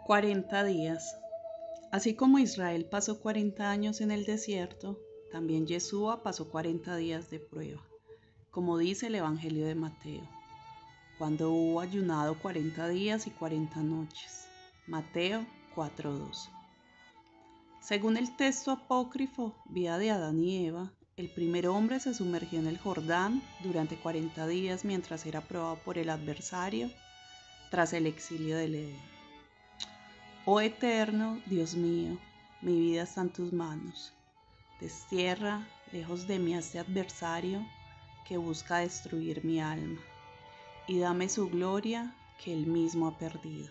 40 días. Así como Israel pasó 40 años en el desierto, también Yeshua pasó 40 días de prueba, como dice el Evangelio de Mateo, cuando hubo ayunado 40 días y 40 noches. Mateo 4:2. Según el texto apócrifo Vida de Adán y Eva, el primer hombre se sumergió en el Jordán durante 40 días mientras era probado por el adversario tras el exilio del Edén. Oh eterno, Dios mío, mi vida está en tus manos. Destierra lejos de mí a este adversario que busca destruir mi alma, y dame su gloria que él mismo ha perdido.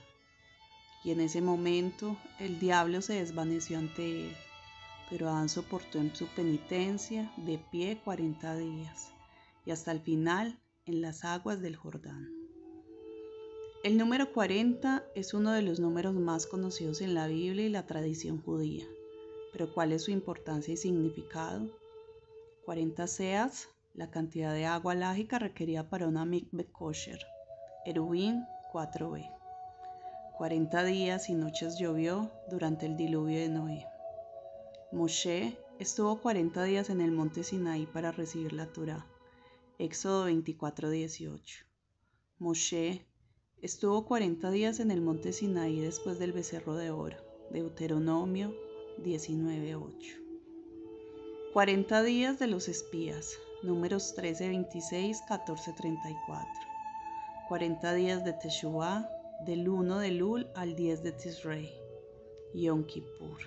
Y en ese momento el diablo se desvaneció ante él, pero Adán soportó en su penitencia de pie 40 días, y hasta el final en las aguas del Jordán. El número 40 es uno de los números más conocidos en la Biblia y la tradición judía. Pero ¿cuál es su importancia y significado? 40 seas, la cantidad de agua lágica requerida para una mikveh kosher. Eruvin 4b. 40 días y noches llovió durante el diluvio de Noé. Moshe estuvo 40 días en el monte Sinaí para recibir la Torá. Éxodo 24:18. Moshe estuvo 40 días en el monte Sinaí después del becerro de oro. Deuteronomio 19:8. 40 días de los espías. Números 13:26, 14:34. 40 días de Teshuvá, del 1 de Elul al 10 de Tisrei. Yom Kippur.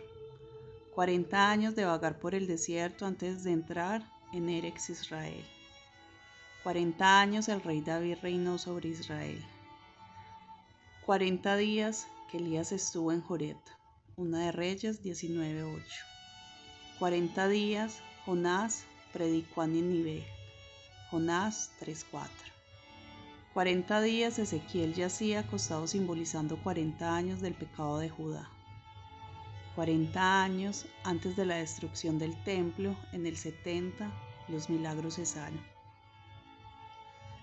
40 años de vagar por el desierto antes de entrar en Eretz Israel. 40 años el rey David reinó sobre Israel. 40 días que Elías estuvo en Joret. Una de Reyes 19:8. 40 días Jonás predicó a Nínive. Jonás 3:4. 40 días Ezequiel yacía acostado simbolizando 40 años del pecado de Judá. 40 años antes de la destrucción del templo, en el 70, los milagros cesaron.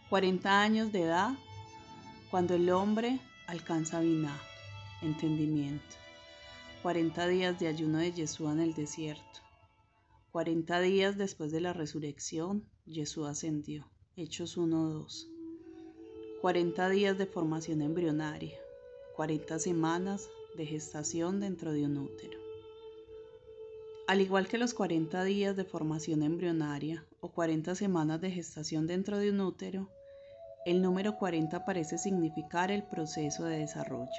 40 años de edad, cuando el hombre alcanza Biná, entendimiento. 40 días de ayuno de Yeshua en el desierto. 40 días después de la resurrección, Yeshua ascendió. Hechos 1:2. 40 días de formación embrionaria. 40 semanas de gestación dentro de un útero. Al igual que los 40 días de formación embrionaria o 40 semanas de gestación dentro de un útero, el número 40 parece significar el proceso de desarrollo.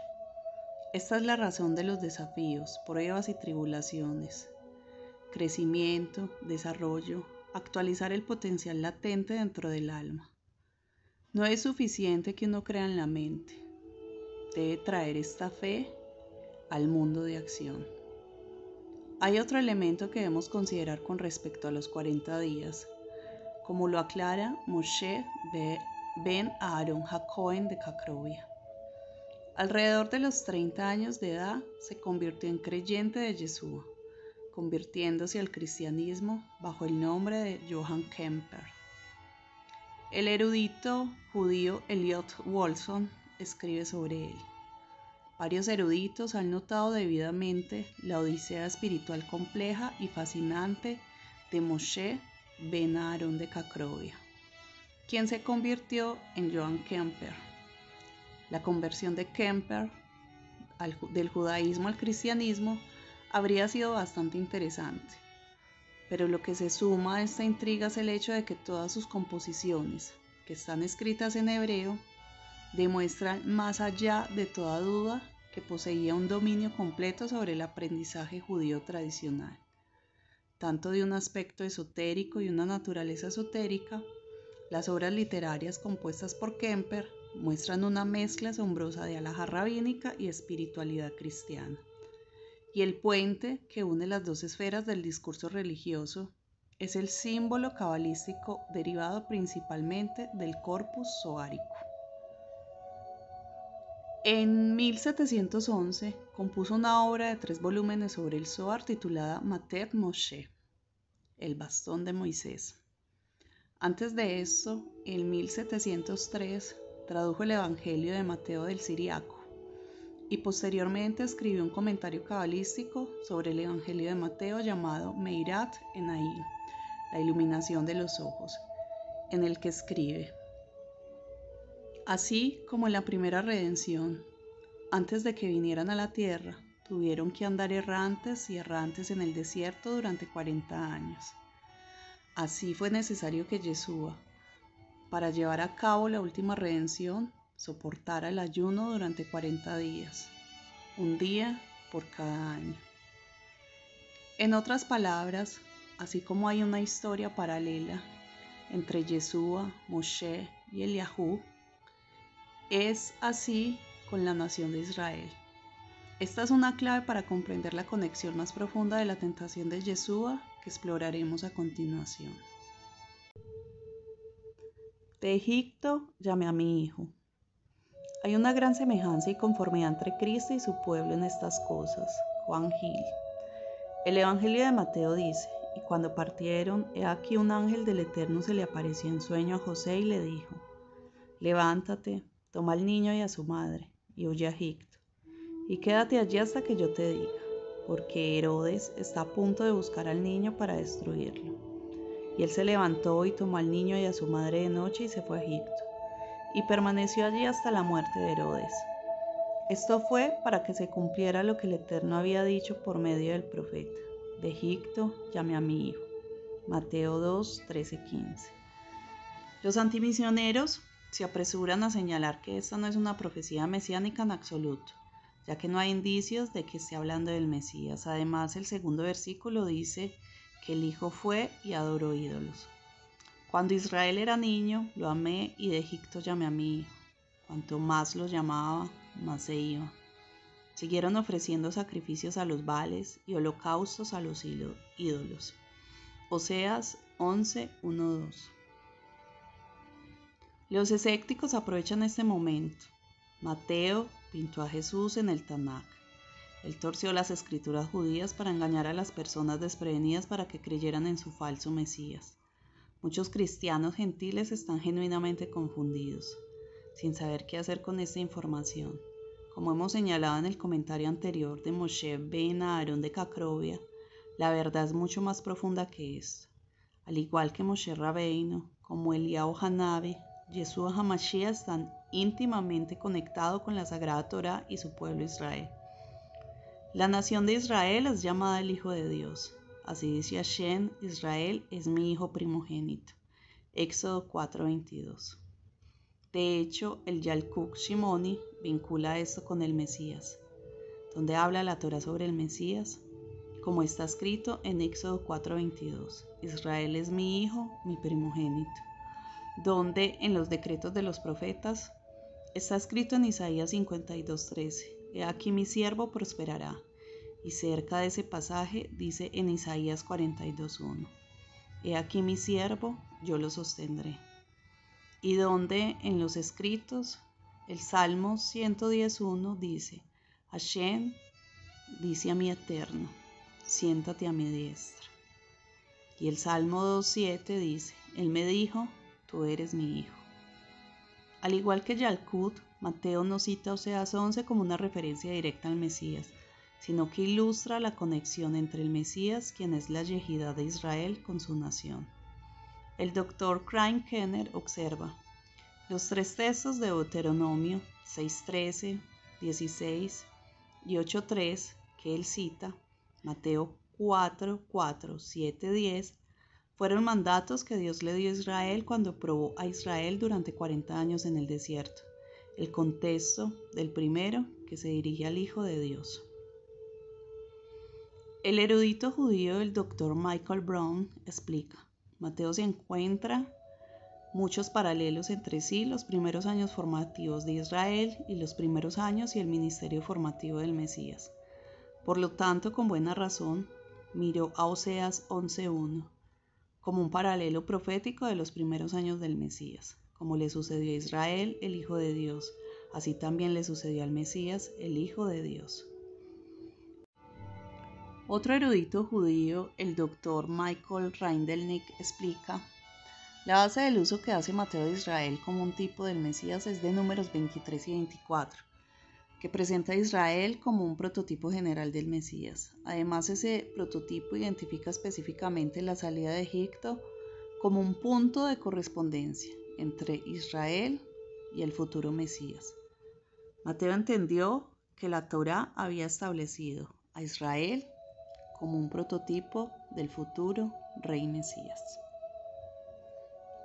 Esta es la razón de los desafíos, pruebas y tribulaciones. Crecimiento, desarrollo, actualizar el potencial latente dentro del alma. No es suficiente que uno crea en la mente. Debe traer esta fe al mundo de acción. Hay otro elemento que debemos considerar con respecto a los 40 días, como lo aclara Moshe ben Aarón HaKohen de Cacrovia. Alrededor de los 30 años de edad se convirtió en creyente de Yeshua, convirtiéndose al cristianismo bajo el nombre de Johann Kemper. El erudito judío Elliot Wolfson escribe sobre él. Varios eruditos han notado debidamente la odisea espiritual compleja y fascinante de Moshe ben Aarón de Cacrovia, quien se convirtió en Johann Kemper. La conversión de Kemper del judaísmo al cristianismo habría sido bastante interesante, pero lo que se suma a esta intriga es el hecho de que todas sus composiciones, que están escritas en hebreo, demuestran más allá de toda duda que poseía un dominio completo sobre el aprendizaje judío tradicional, tanto de un aspecto esotérico y una naturaleza esotérica. Las obras literarias compuestas por Kemper muestran una mezcla asombrosa de halajá rabínica y espiritualidad cristiana. Y el puente que une las dos esferas del discurso religioso es el símbolo cabalístico derivado principalmente del corpus zoárico. En 1711 compuso una obra de 3 volúmenes sobre el Zohar titulada Matet Moshe, el bastón de Moisés. Antes de esto, en 1703, tradujo el Evangelio de Mateo del Siriaco. y posteriormente escribió un comentario cabalístico sobre el Evangelio de Mateo llamado Meirat Enayim, la iluminación de los ojos, en el que escribe: así como en la primera redención, antes de que vinieran a la tierra, tuvieron que andar errantes y errantes en el desierto durante 40 años. Así fue necesario que Yeshua, para llevar a cabo la última redención, soportara el ayuno durante 40 días, un día por cada año. En otras palabras, así como hay una historia paralela entre Yeshua, Moshe y Eliahu, es así con la nación de Israel. Esta es una clave para comprender la conexión más profunda de la tentación de Yeshua que exploraremos a continuación. De Egipto llamé a mi hijo. Hay una gran semejanza y conformidad entre Cristo y su pueblo en estas cosas. Juan Gil. El Evangelio de Mateo dice: y cuando partieron, he aquí un ángel del Eterno se le apareció en sueño a José y le dijo: levántate, toma al niño y a su madre, y huye a Egipto, y quédate allí hasta que yo te diga, porque Herodes está a punto de buscar al niño para destruirlo. Y él se levantó y tomó al niño y a su madre de noche y se fue a Egipto, y permaneció allí hasta la muerte de Herodes. Esto fue para que se cumpliera lo que el Eterno había dicho por medio del profeta: de Egipto llamé a mi hijo. Mateo 2, 13-15. Los antimisioneros se apresuran a señalar que esta no es una profecía mesiánica en absoluto, ya que no hay indicios de que esté hablando del Mesías. Además, el segundo versículo dice que el hijo fue y adoró ídolos. Cuando Israel era niño, lo amé, y de Egipto llamé a mi hijo. Cuanto más lo llamaba, más se iba. Siguieron ofreciendo sacrificios a los Baales y holocaustos a los ídolos. Oseas 11, 1-2. Los escépticos aprovechan este momento. Mateo pintó a Jesús en el Tanaj. Él torció las escrituras judías para engañar a las personas desprevenidas para que creyeran en su falso Mesías. Muchos cristianos gentiles están genuinamente confundidos, sin saber qué hacer con esta información. Como hemos señalado en el comentario anterior de Moshe ben Aarón de Cacrovia, la verdad es mucho más profunda que esto. Al igual que Moshe Rabbeinu, como Eliyahu Hanavi, Yeshua HaMashiach están íntimamente conectados con la Sagrada Torá y su pueblo Israel. La nación de Israel es llamada el Hijo de Dios. Así dice Hashem: Israel es mi hijo primogénito. Éxodo 4:22. De hecho, el Yalkut Shimoni vincula esto con el Mesías, donde habla la Torá sobre el Mesías, como está escrito en Éxodo 4:22. Israel es mi hijo, mi primogénito. Donde en los decretos de los profetas está escrito en Isaías 52:13. He aquí mi siervo prosperará. Y cerca de ese pasaje dice en Isaías 42:1. He aquí mi siervo, yo lo sostendré. Y donde en los escritos el Salmo 110:1 dice: Hashem dice a mi Eterno: siéntate a mi diestra. Y el Salmo 2:7 dice: Él me dijo: tú eres mi hijo. Al igual que Yalkut, Mateo no cita Oseas 11 como una referencia directa al Mesías, sino que ilustra la conexión entre el Mesías, quien es la Yehidá de Israel, con su nación. El Dr. Crane Kenner observa: los tres textos de Deuteronomio 6:13, 16 y 8:3 que él cita, Mateo 4:4, 7:10, fueron mandatos que Dios le dio a Israel cuando probó a Israel durante 40 años en el desierto. El contexto del primero, que se dirige al Hijo de Dios. El erudito judío del Dr. Michael Brown explica: Mateo se encuentra muchos paralelos entre sí, los primeros años formativos de Israel y los primeros años y el ministerio formativo del Mesías. Por lo tanto, con buena razón, miró a Oseas 11:1 como un paralelo profético de los primeros años del Mesías. Como le sucedió a Israel, el Hijo de Dios, así también le sucedió al Mesías, el Hijo de Dios. Otro erudito judío, el Dr. Michael Rindelnick, explica: la base del uso que hace Mateo de Israel como un tipo del Mesías es de Números 23 y 24, que presenta a Israel como un prototipo general del Mesías. Además, ese prototipo identifica específicamente la salida de Egipto como un punto de correspondencia entre Israel y el futuro Mesías. Mateo entendió que la Torá había establecido a Israel como un prototipo del futuro rey Mesías.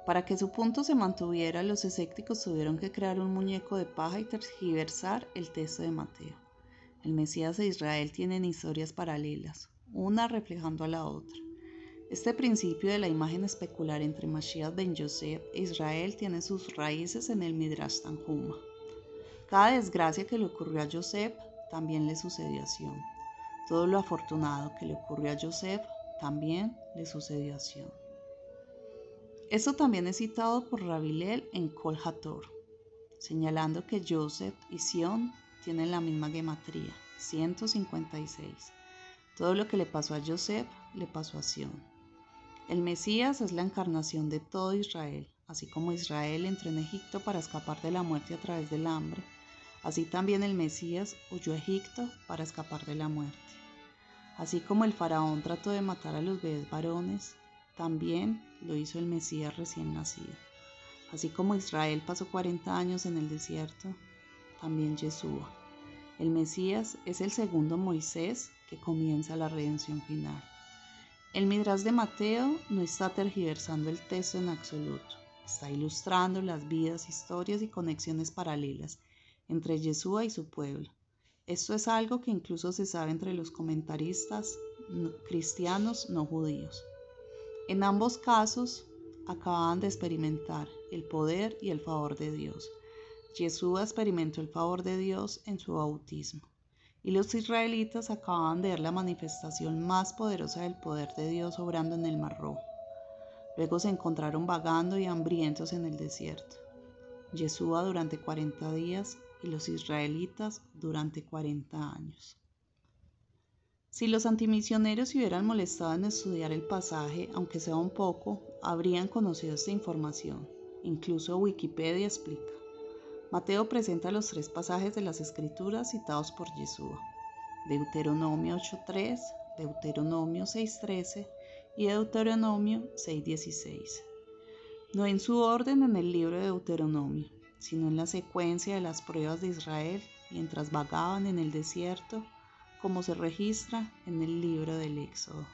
Para que su punto se mantuviera, los escépticos tuvieron que crear un muñeco de paja y tergiversar el texto de Mateo. El Mesías e Israel tienen historias paralelas, una reflejando a la otra. Este principio de la imagen especular entre Mashiach ben Yosef e Israel tiene sus raíces en el Midrash Tanhuma. Cada desgracia que le ocurrió a Yosef también le sucedió a Sión. Todo lo afortunado que le ocurrió a Yosef también le sucedió a Sión. Esto también es citado por Rabbi Hillel en Kol HaTor, señalando que Yosef y Sión tienen la misma gematría, 156. Todo lo que le pasó a Yosef le pasó a Sión. El Mesías es la encarnación de todo Israel, así como Israel entró en Egipto para escapar de la muerte a través del hambre, así también el Mesías huyó a Egipto para escapar de la muerte. Así como el faraón trató de matar a los bebés varones, también lo hizo el Mesías recién nacido. Así como Israel pasó 40 años en el desierto, también Yeshua. El Mesías es el segundo Moisés que comienza la redención final. El Midrash de Mateo no está tergiversando el texto en absoluto, está ilustrando las vidas, historias y conexiones paralelas entre Yeshua y su pueblo. Esto es algo que incluso se sabe entre los comentaristas cristianos no judíos. En ambos casos, acababan de experimentar el poder y el favor de Dios. Yeshua experimentó el favor de Dios en su bautismo, y los israelitas acababan de ver la manifestación más poderosa del poder de Dios obrando en el Mar Rojo. Luego se encontraron vagando y hambrientos en el desierto. Yeshua durante 40 días y los israelitas durante 40 años. Si los antimisioneros se hubieran molestado en estudiar el pasaje, aunque sea un poco, habrían conocido esta información. Incluso Wikipedia explica. Mateo presenta los 3 pasajes de las Escrituras citados por Yeshua: Deuteronomio 8:3, Deuteronomio 6:13 y Deuteronomio 6:16. No en su orden en el libro de Deuteronomio, sino en la secuencia de las pruebas de Israel mientras vagaban en el desierto, como se registra en el libro del Éxodo.